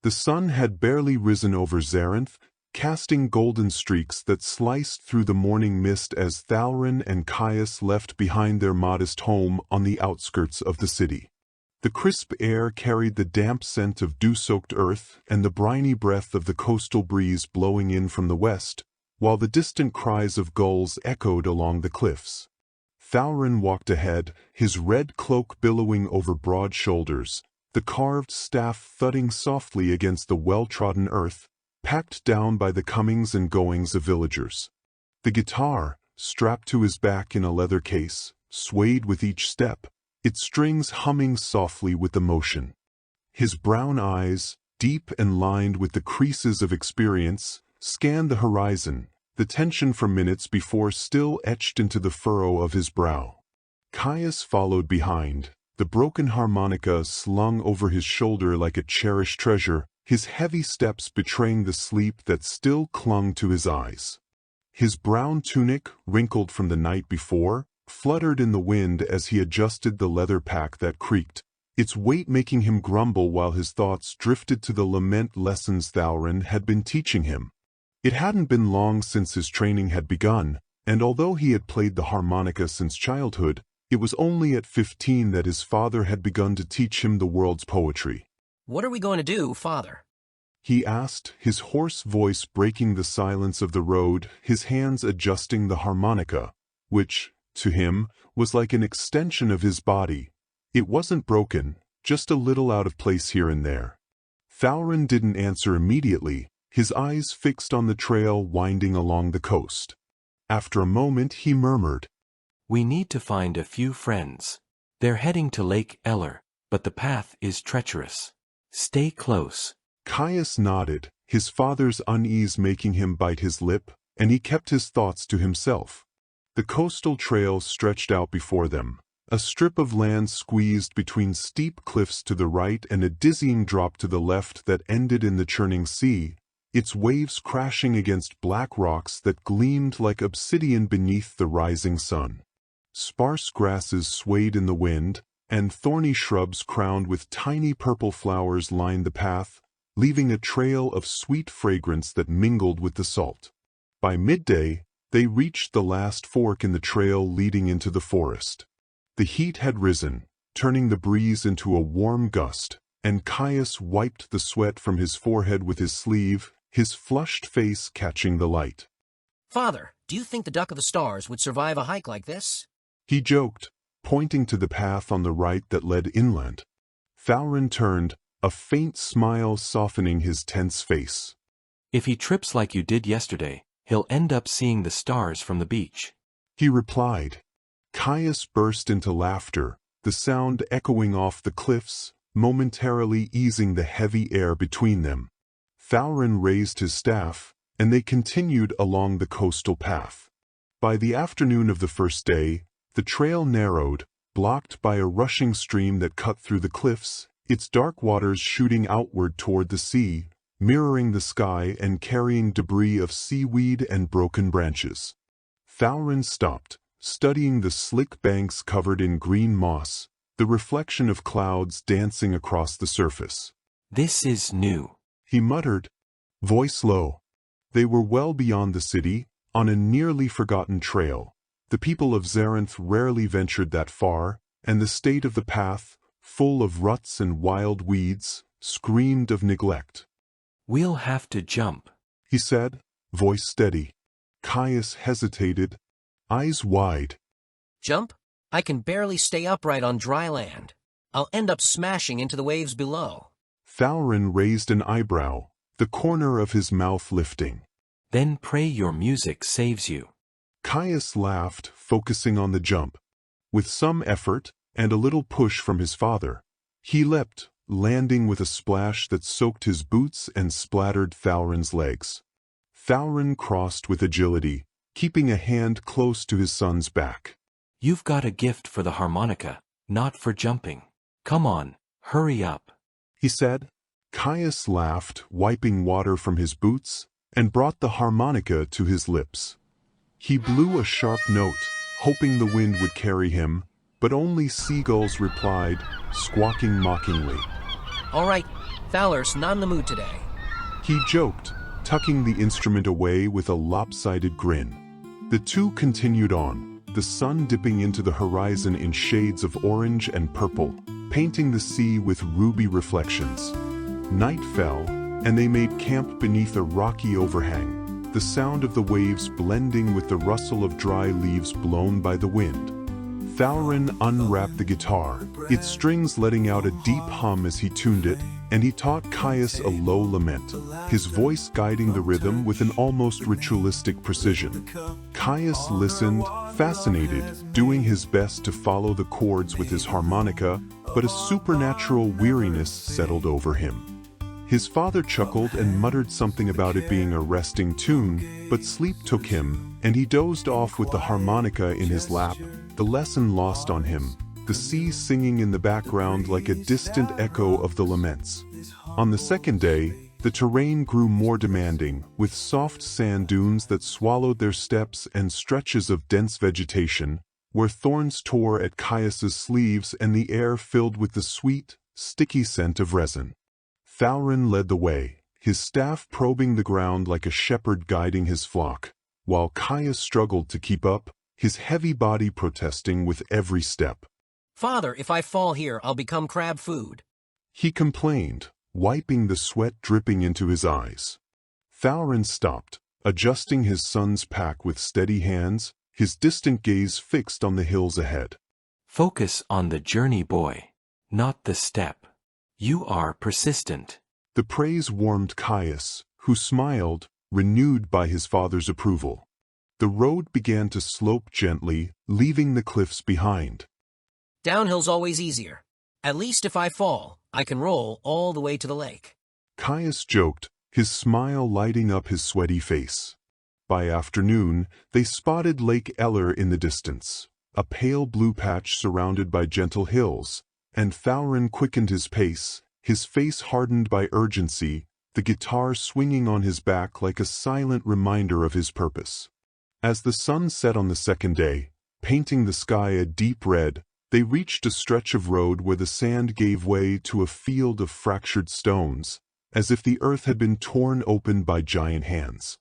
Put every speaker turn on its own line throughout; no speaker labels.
The sun had barely risen over Zarenth, casting golden streaks that sliced through the morning mist as Auren and Caius left behind their modest home on the outskirts of the city. The crisp air carried the damp scent of dew-soaked earth and the briny breath of the coastal breeze blowing in from the west, while the distant cries of gulls echoed along the cliffs. Auren walked ahead, his red cloak billowing over broad shoulders, the carved staff thudding softly against the well-trodden earth, packed down by the comings and goings of villagers. The guitar, strapped to his back in a leather case, swayed with each step, its strings humming softly with the motion. His brown eyes, deep and lined with the creases of experience, scanned the horizon, the tension from minutes before still etched into the furrow of his brow. Caius followed behind, the broken harmonica slung over his shoulder like a cherished treasure, his heavy steps betraying the sleep that still clung to his eyes. His brown tunic, wrinkled from the night before, fluttered in the wind as he adjusted the leather pack that creaked, its weight making him grumble while his thoughts drifted to the lament lessons Auren had been teaching him. It hadn't been long since his training had begun, and although he had played the harmonica since childhood, it was only at 15 that his father had begun to teach him the world's poetry.
"What are we going to do, Father?"
he asked, his hoarse voice breaking the silence of the road, his hands adjusting the harmonica, which, to him, was like an extension of his body. It wasn't broken, just a little out of place here and there. Auren didn't answer immediately, his eyes fixed on the trail winding along the coast. After a moment he murmured,
"We need to find a few friends. They're heading to Lake Eller, but the path is treacherous. Stay close."
Caius nodded, his father's unease making him bite his lip, and he kept his thoughts to himself. The coastal trail stretched out before them, a strip of land squeezed between steep cliffs to the right and a dizzying drop to the left that ended in the churning sea, its waves crashing against black rocks that gleamed like obsidian beneath the rising sun. Sparse grasses swayed in the wind, and thorny shrubs crowned with tiny purple flowers lined the path, leaving a trail of sweet fragrance that mingled with the salt. By midday, they reached the last fork in the trail leading into the forest. The heat had risen, turning the breeze into a warm gust, and Caius wiped the sweat from his forehead with his sleeve, his flushed face catching the light.
"Father, do you think the Duck of the Stars would survive a hike like this?"
he joked, pointing to the path on the right that led inland. Auren turned, a faint smile softening his tense face.
"If he trips like you did yesterday, he'll end up seeing the stars from the beach,"
he replied. Caius burst into laughter, the sound echoing off the cliffs, momentarily easing the heavy air between them. Auren raised his staff, and they continued along the coastal path. By the afternoon of the first day, the trail narrowed, blocked by a rushing stream that cut through the cliffs, its dark waters shooting outward toward the sea, mirroring the sky and carrying debris of seaweed and broken branches. Auren stopped, studying the slick banks covered in green moss, the reflection of clouds dancing across the surface.
"This is new,"
he muttered, voice low. They were well beyond the city, on a nearly forgotten trail. The people of Zarenth rarely ventured that far, and the state of the path, full of ruts and wild weeds, screamed of neglect.
"We'll have to jump,"
he said, voice steady. Caius hesitated, eyes wide.
"Jump? I can barely stay upright on dry land. I'll end up smashing into the waves below."
Auren raised an eyebrow, the corner of his mouth lifting.
"Then pray your music saves you."
Caius laughed, focusing on the jump. With some effort, and a little push from his father, he leapt, landing with a splash that soaked his boots and splattered Auren's legs. Auren crossed with agility, keeping a hand close to his son's back.
"You've got a gift for the harmonica, not for jumping. Come on, hurry up,"
he said. Caius laughed, wiping water from his boots, and brought the harmonica to his lips. He blew a sharp note, hoping the wind would carry him, but only seagulls replied, squawking mockingly.
All right, Fowler's not in the mood today.
He joked, tucking the instrument away with a lopsided grin. The two continued on, the sun dipping into the horizon in shades of orange and purple, painting the sea with ruby reflections. Night fell, and they made camp beneath a rocky overhang, the sound of the waves blending with the rustle of dry leaves blown by the wind. Auren unwrapped the guitar, its strings letting out a deep hum as he tuned it, and he taught Caius a low lament, his voice guiding the rhythm with an almost ritualistic precision. Caius listened, fascinated, doing his best to follow the chords with his harmonica, but a supernatural weariness settled over him. His father chuckled and muttered something about it being a resting tune, but sleep took him, and he dozed off with the harmonica in his lap, the lesson lost on him, the sea singing in the background like a distant echo of the laments. On the second day, the terrain grew more demanding, with soft sand dunes that swallowed their steps and stretches of dense vegetation, where thorns tore at Caius's sleeves and the air filled with the sweet, sticky scent of resin. Auren led the way, his staff probing the ground like a shepherd guiding his flock, while Caius struggled to keep up, his heavy body protesting with every step.
Father, if I fall here, I'll become crab food.
He complained, wiping the sweat dripping into his eyes. Auren stopped, adjusting his son's pack with steady hands, his distant gaze fixed on the hills ahead.
Focus on the journey, boy, not the step. You are persistent.
The praise warmed Caius, who smiled, renewed by his father's approval. The road began to slope gently, leaving the cliffs behind.
Downhill's always easier. At least if I fall, I can roll all the way to the lake.
Caius joked, his smile lighting up his sweaty face. By afternoon, they spotted Lake Eller in the distance, a pale blue patch surrounded by gentle hills, and Auren quickened his pace, his face hardened by urgency, the guitar swinging on his back like a silent reminder of his purpose. As the sun set on the second day, painting the sky a deep red, they reached a stretch of road where the sand gave way to a field of fractured stones, as if the earth had been torn open by giant hands.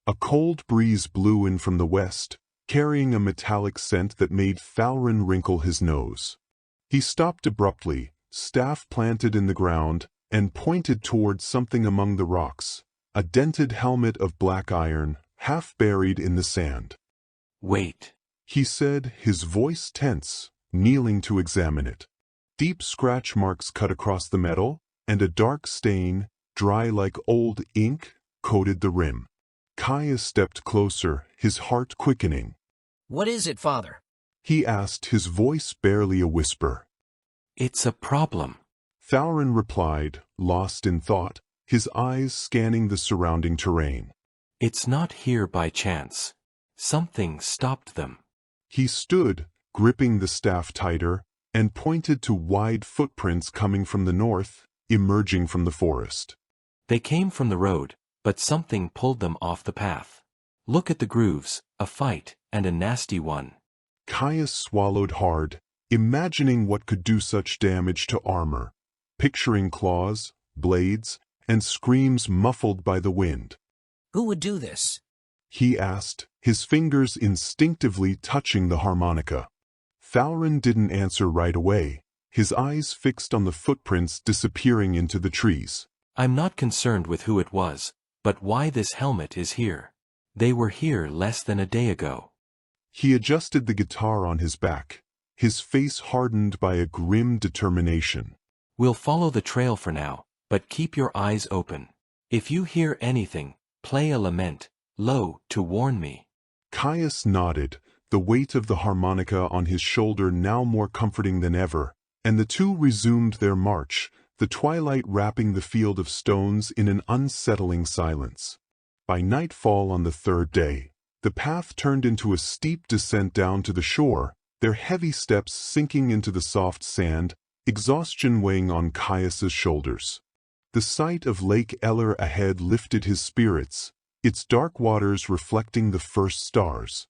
A cold breeze blew in from the west, carrying a metallic scent that made Auren wrinkle his nose. He stopped abruptly, staff planted in the ground, and pointed toward something among the rocks, a dented helmet of black iron, half buried in the sand.
Wait,
he said, his voice tense, kneeling to examine it. Deep scratch marks cut across the metal, and a dark stain, dry like old ink, coated the rim. Caius stepped closer, his heart quickening.
What is it, Father?
He asked, his voice barely a whisper.
It's a problem.
Auren replied, lost in thought, his eyes scanning the surrounding terrain.
It's not here by chance. Something stopped them.
He stood, gripping the staff tighter, and pointed to wide footprints coming from the north, emerging from the forest.
They came from the road, but something pulled them off the path. Look at the grooves, a fight, and a nasty one.
Caius swallowed hard, imagining what could do such damage to armor, picturing claws, blades, and screams muffled by the wind.
Who would do this?
He asked, his fingers instinctively touching the harmonica. Auren didn't answer right away, his eyes fixed on the footprints disappearing into the trees.
I'm not concerned with who it was, but why this helmet is here. They were here less than a day ago.
He adjusted the guitar on his back, his face hardened by a grim determination.
We'll follow the trail for now, but keep your eyes open. If you hear anything, play a lament, low, to warn me.
Caius nodded, the weight of the harmonica on his shoulder now more comforting than ever, and the two resumed their march, the twilight wrapping the field of stones in an unsettling silence. By nightfall on the third day, the path turned into a steep descent down to the shore, their heavy steps sinking into the soft sand, exhaustion weighing on Caius's shoulders. The sight of Lake Eller ahead lifted his spirits, its dark waters reflecting the first stars.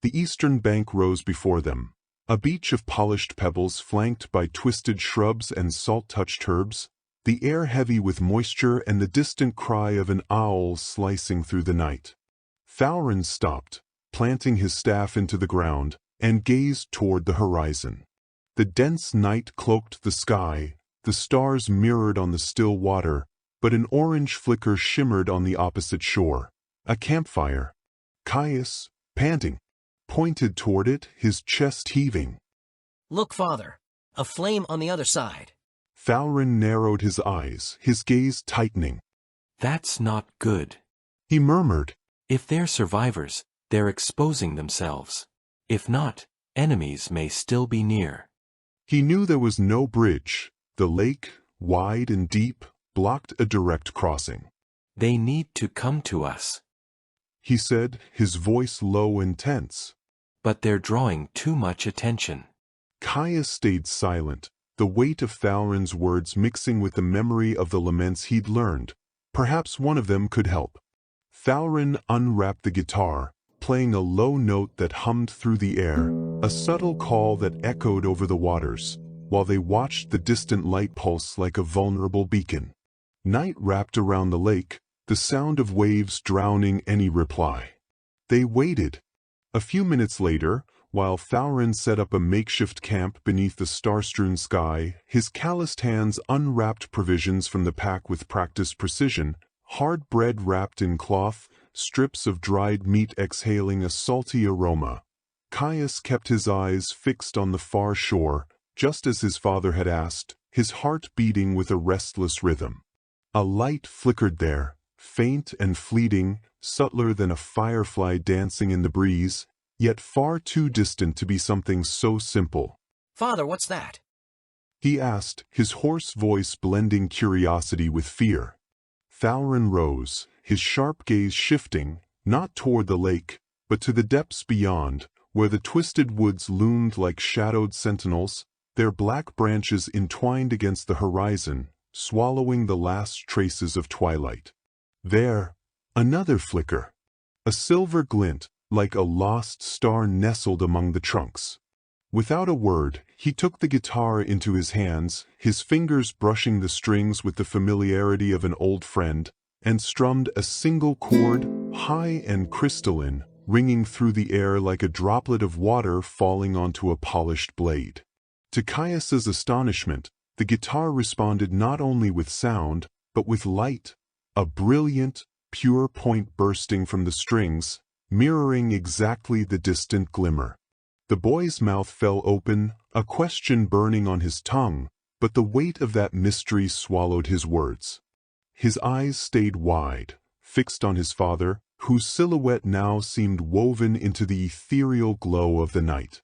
The eastern bank rose before them, a beach of polished pebbles flanked by twisted shrubs and salt-touched herbs, the air heavy with moisture and the distant cry of an owl slicing through the night. Auren stopped, planting his staff into the ground, and gazed toward the horizon. The dense night cloaked the sky, the stars mirrored on the still water, but an orange flicker shimmered on the opposite shore. A campfire. Caius, panting, pointed toward it, his chest heaving.
Look, father. A flame on the other side.
Auren narrowed his eyes, his gaze tightening.
That's not good.
He murmured.
If they're survivors, they're exposing themselves. If not, enemies may still be near.
He knew there was no bridge. The lake, wide and deep, blocked a direct crossing.
They need to come to us.
He said, his voice low and tense.
But they're drawing too much attention.
Caius stayed silent, the weight of Auren's words mixing with the memory of the laments he'd learned. Perhaps one of them could help. Auren unwrapped the guitar, playing a low note that hummed through the air, a subtle call that echoed over the waters, while they watched the distant light pulse like a vulnerable beacon. Night wrapped around the lake, the sound of waves drowning any reply. They waited. A few minutes later, while Auren set up a makeshift camp beneath the star-strewn sky, his calloused hands unwrapped provisions from the pack with practiced precision, hard bread wrapped in cloth, strips of dried meat exhaling a salty aroma. Caius kept his eyes fixed on the far shore, just as his father had asked, his heart beating with a restless rhythm. A light flickered there, faint and fleeting, subtler than a firefly dancing in the breeze, yet far too distant to be something so simple.
Father, what's that?
He asked, his hoarse voice blending curiosity with fear. Auren rose, his sharp gaze shifting, not toward the lake, but to the depths beyond, where the twisted woods loomed like shadowed sentinels, their black branches entwined against the horizon, swallowing the last traces of twilight. There, another flicker. A silver glint, like a lost star nestled among the trunks. Without a word, he took the guitar into his hands, his fingers brushing the strings with the familiarity of an old friend, and strummed a single chord, high and crystalline, ringing through the air like a droplet of water falling onto a polished blade. To Caius's astonishment, the guitar responded not only with sound, but with light, a brilliant, pure point bursting from the strings, mirroring exactly the distant glimmer. The boy's mouth fell open, a question burning on his tongue, but the weight of that mystery swallowed his words. His eyes stayed wide, fixed on his father, whose silhouette now seemed woven into the ethereal glow of the night.